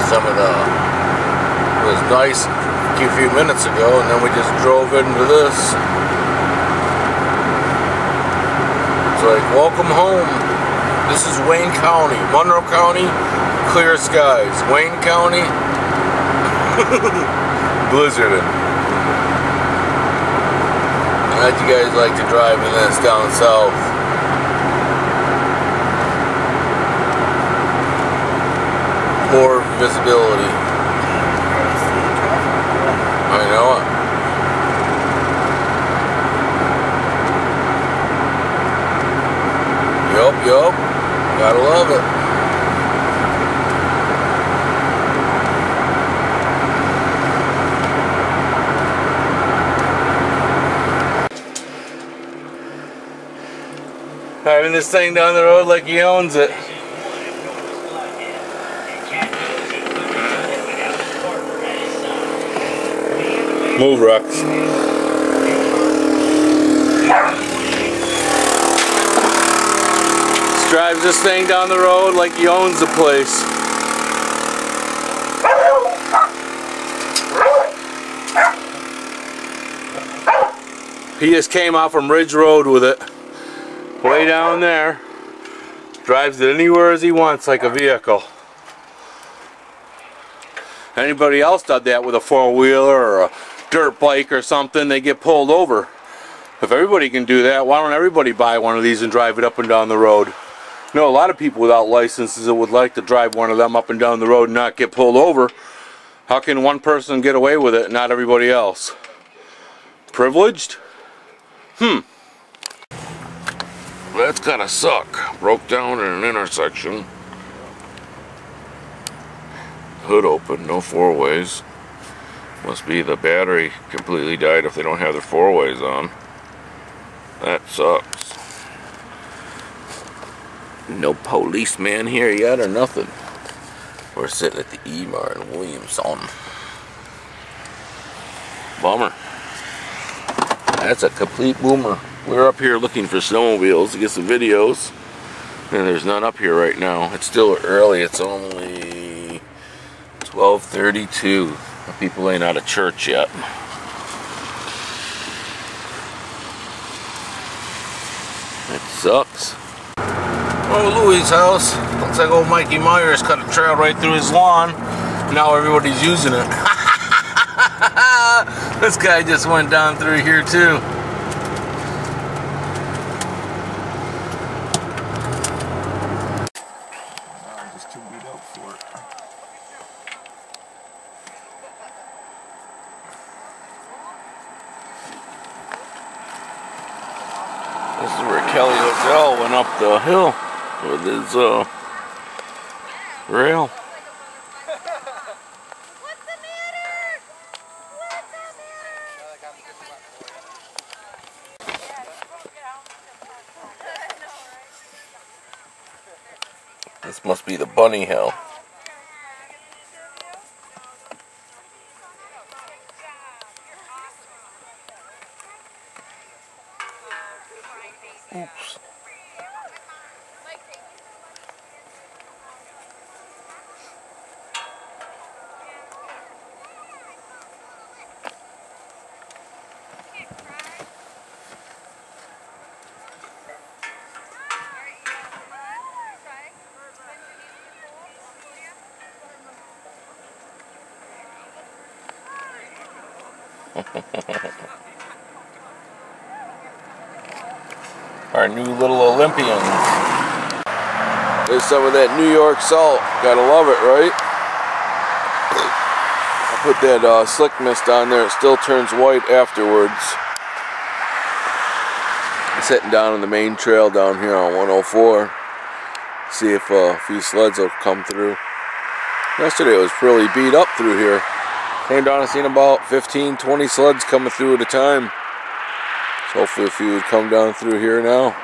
some of the, it was nice a few minutes ago, and then we just drove into this. It's like, welcome home. This is Wayne County. Monroe County, clear skies. Wayne County, blizzarding. Glad you guys like to drive in this down south. More visibility. I know it. Yup. Gotta love it. Driving this thing down the road like he owns it. Move, Rex. Drives this thing down the road like he owns the place. He just came out from Ridge Road with it. Way down there. Drives it anywhere as he wants like a vehicle. Anybody else did that with a four-wheeler or a dirt bike or something, they get pulled over. If everybody can do that, why don't everybody buy one of these and drive it up and down the road? You know, a lot of people without licenses that would like to drive one of them up and down the road and not get pulled over. How can one person get away with it and not everybody else? Privileged? That's gotta suck. Broke down in an intersection. Hood open, no four-ways. Must be the battery completely died if they don't have their four-ways on. That sucks. No policeman here yet or nothing. We're sitting at the E-Mart in Williamson. Bummer. That's a complete boomer. We're up here looking for snowmobiles to get some videos, and there's none up here right now. It's still early. It's only 12:32. The people ain't out of church yet. It sucks. Oh, Louise House. Looks like old Mikey Myers cut a trail right through his lawn. Now everybody's using it. This guy just went down through here too. I'm just too beat up for it. This is where Kelly Hotel went up the hill with his rail. What's the matter? This must be the bunny hill. Oops. Our new little Olympians. There's some of that New York salt. Gotta love it, right? I put that slick mist on there. It still turns white afterwards. I'm sitting down on the main trail down here on 104. See if a few sleds will come through. Yesterday it was really beat up through here. Came down and seen about 15-20 sleds coming through at a time. So hopefully a few would come down through here now.